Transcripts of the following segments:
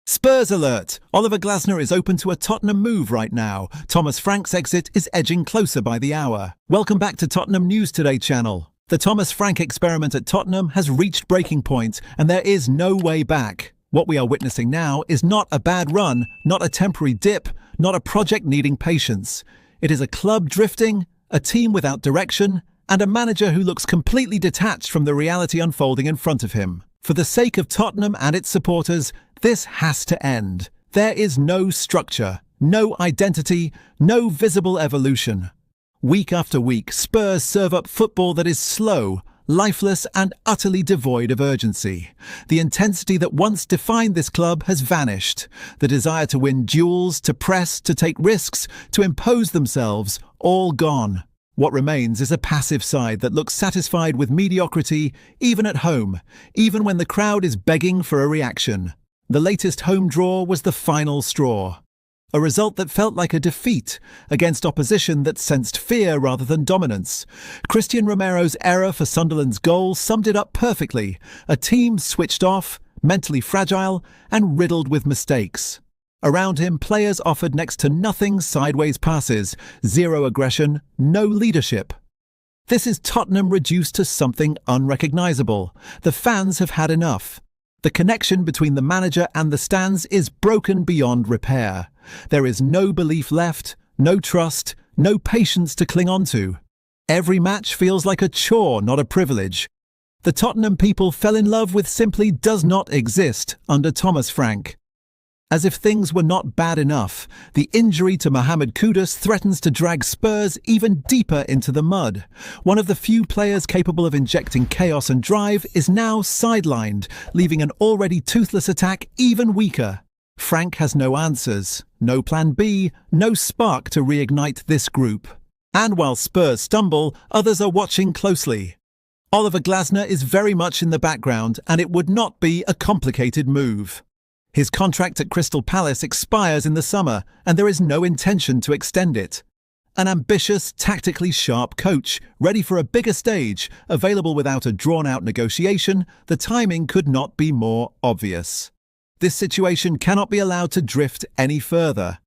Spurs alert! Oliver Glasner is open to a Tottenham move right now. Thomas Frank's exit is edging closer by the hour. Welcome back to Tottenham News Today channel. The Thomas Frank experiment at Tottenham has reached breaking point, and there is no way back. What we are witnessing now is not a bad run, not a temporary dip, not a project needing patience. It is a club drifting, a team without direction, and a manager who looks completely detached from the reality unfolding in front of him. For the sake of Tottenham and its supporters, this has to end. There is no structure, no identity, no visible evolution. Week after week, Spurs serve up football that is slow, lifeless, and utterly devoid of urgency. The intensity that once defined this club has vanished. The desire to win duels, to press, to take risks, to impose themselves, all gone. What remains is a passive side that looks satisfied with mediocrity, even at home, even when the crowd is begging for a reaction. The latest home draw was the final straw. A result that felt like a defeat against opposition that sensed fear rather than dominance. Christian Romero's error for Sunderland's goal summed it up perfectly. A team switched off, mentally fragile, and riddled with mistakes. Around him, players offered next to nothing sideways passes, zero aggression, no leadership. This is Tottenham reduced to something unrecognisable. The fans have had enough. The connection between the manager and the stands is broken beyond repair. There is no belief left, no trust, no patience to cling on to. Every match feels like a chore, not a privilege. The Tottenham people fell in love with simply does not exist under Thomas Frank. As if things were not bad enough, the injury to Mohamed Kudus threatens to drag Spurs even deeper into the mud. One of the few players capable of injecting chaos and drive is now sidelined, leaving an already toothless attack even weaker. Frank has no answers, no plan B, no spark to reignite this group. And while Spurs stumble, others are watching closely. Oliver Glasner is very much in the background, and it would not be a complicated move. His contract at Crystal Palace expires in the summer, and there is no intention to extend it. An ambitious, tactically sharp coach, ready for a bigger stage, available without a drawn-out negotiation, the timing could not be more obvious. This situation cannot be allowed to drift any further.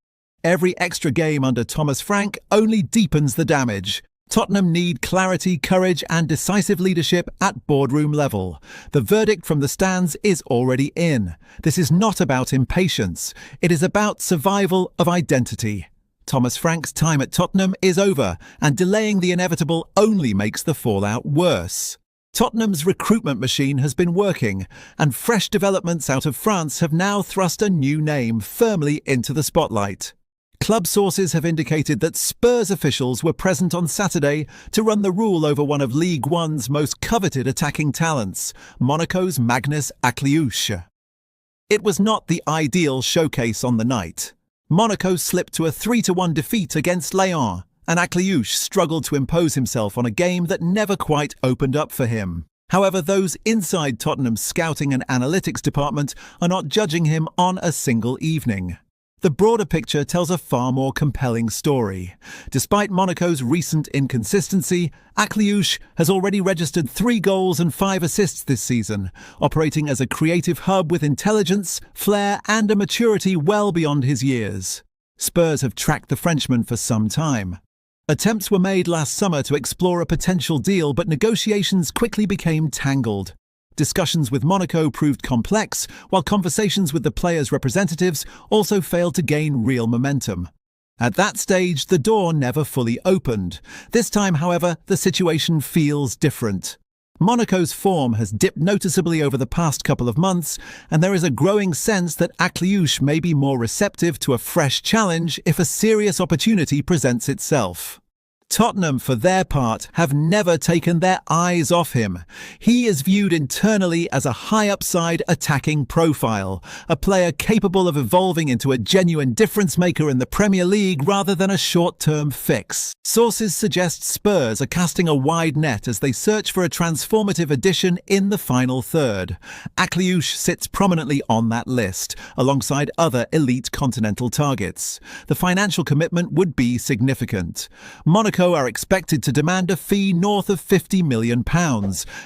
Every extra game under Thomas Frank only deepens the damage. Tottenham need clarity, courage, and decisive leadership at boardroom level. The verdict from the stands is already in. This is not about impatience. It is about survival of identity. Thomas Frank's time at Tottenham is over, and delaying the inevitable only makes the fallout worse. Tottenham's recruitment machine has been working, and fresh developments out of France have now thrust a new name firmly into the spotlight. Club sources have indicated that Spurs officials were present on Saturday to run the rule over one of League One's most coveted attacking talents, Monaco's Magnus Akliouche. It was not the ideal showcase on the night. Monaco slipped to a 3-1 defeat against Lyon, and Akliouche struggled to impose himself on a game that never quite opened up for him. However, those inside Tottenham's scouting and analytics department are not judging him on a single evening. The broader picture tells a far more compelling story. Despite Monaco's recent inconsistency, Akliouche has already registered 3 goals and 5 assists this season, operating as a creative hub with intelligence, flair, and a maturity well beyond his years. Spurs have tracked the Frenchman for some time. Attempts were made last summer to explore a potential deal, but negotiations quickly became tangled. Discussions with Monaco proved complex, while conversations with the players' representatives also failed to gain real momentum. At that stage, the door never fully opened. This time, however, the situation feels different. Monaco's form has dipped noticeably over the past couple of months, and there is a growing sense that Akliouche may be more receptive to a fresh challenge if a serious opportunity presents itself. Tottenham, for their part, have never taken their eyes off him. He is viewed internally as a high-upside attacking profile, a player capable of evolving into a genuine difference-maker in the Premier League rather than a short-term fix. Sources suggest Spurs are casting a wide net as they search for a transformative addition in the final third. Akliouche sits prominently on that list, alongside other elite continental targets. The financial commitment would be significant. Monaco Monaco are expected to demand a fee north of £50 million.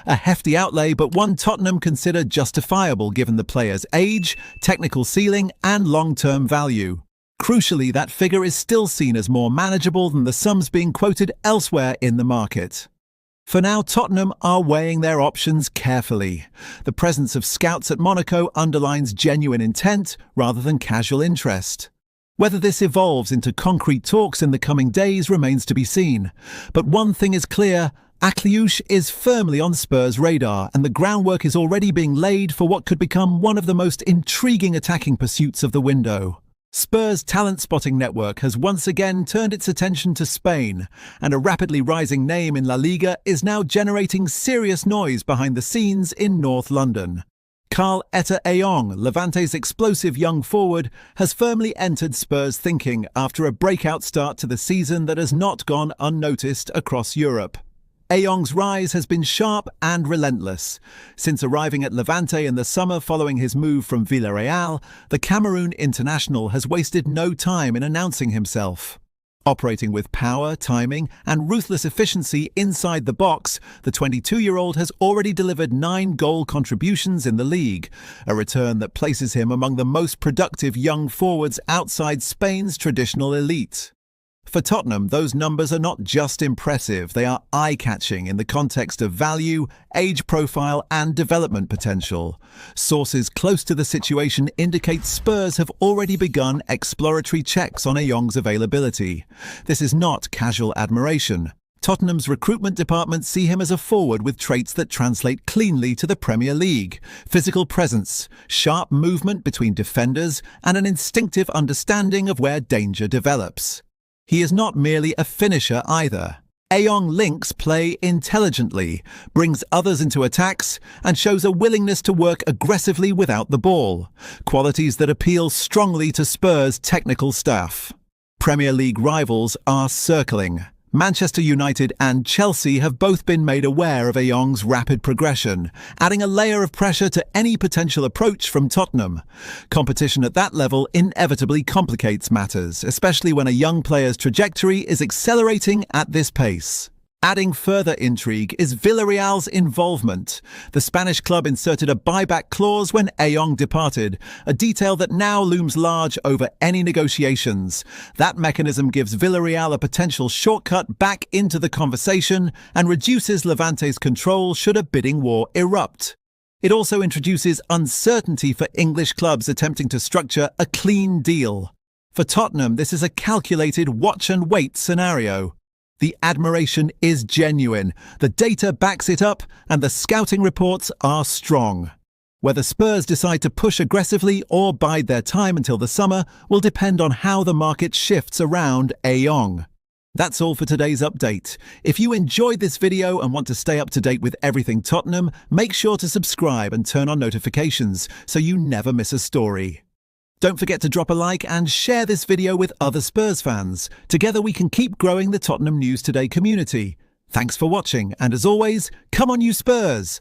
A hefty outlay, but one Tottenham consider justifiable given the player's age, technical ceiling, and long-term value. Crucially, that figure is still seen as more manageable than the sums being quoted elsewhere in the market. For now, Tottenham are weighing their options carefully. The presence of scouts at Monaco underlines genuine intent rather than casual interest. Whether this evolves into concrete talks in the coming days remains to be seen. But one thing is clear, Akliouche is firmly on Spurs' radar, and the groundwork is already being laid for what could become one of the most intriguing attacking pursuits of the window. Spurs' talent-spotting network has once again turned its attention to Spain, and a rapidly rising name in La Liga is now generating serious noise behind the scenes in North London. Carl Etta Ayong, Levante's explosive young forward, has firmly entered Spurs' thinking after a breakout start to the season that has not gone unnoticed across Europe. Ayong's rise has been sharp and relentless. Since arriving at Levante in the summer following his move from Villarreal, the Cameroon international has wasted no time in announcing himself. Operating with power, timing, and ruthless efficiency inside the box, the 22-year-old has already delivered 9 goal contributions in the league, a return that places him among the most productive young forwards outside Spain's traditional elite. For Tottenham, those numbers are not just impressive, they are eye-catching in the context of value, age profile, and development potential. Sources close to the situation indicate Spurs have already begun exploratory checks on Ayong's availability. This is not casual admiration. Tottenham's recruitment department see him as a forward with traits that translate cleanly to the Premier League: physical presence, sharp movement between defenders, and an instinctive understanding of where danger develops. He is not merely a finisher either. Ayong links play intelligently, brings others into attacks, and shows a willingness to work aggressively without the ball, qualities that appeal strongly to Spurs' technical staff. Premier League rivals are circling. Manchester United and Chelsea have both been made aware of Ayong's rapid progression, adding a layer of pressure to any potential approach from Tottenham. Competition at that level inevitably complicates matters, especially when a young player's trajectory is accelerating at this pace. Adding further intrigue is Villarreal's involvement. The Spanish club inserted a buyback clause when Ayong departed, a detail that now looms large over any negotiations. That mechanism gives Villarreal a potential shortcut back into the conversation and reduces Levante's control should a bidding war erupt. It also introduces uncertainty for English clubs attempting to structure a clean deal. For Tottenham, this is a calculated watch-and-wait scenario. The admiration is genuine, the data backs it up, and the scouting reports are strong. Whether Spurs decide to push aggressively or bide their time until the summer will depend on how the market shifts around Ayong. That's all for today's update. If you enjoyed this video and want to stay up to date with everything Tottenham, make sure to subscribe and turn on notifications so you never miss a story. Don't forget to drop a like and share this video with other Spurs fans. Together we can keep growing the Tottenham News Today community. Thanks for watching, and as always, come on you Spurs!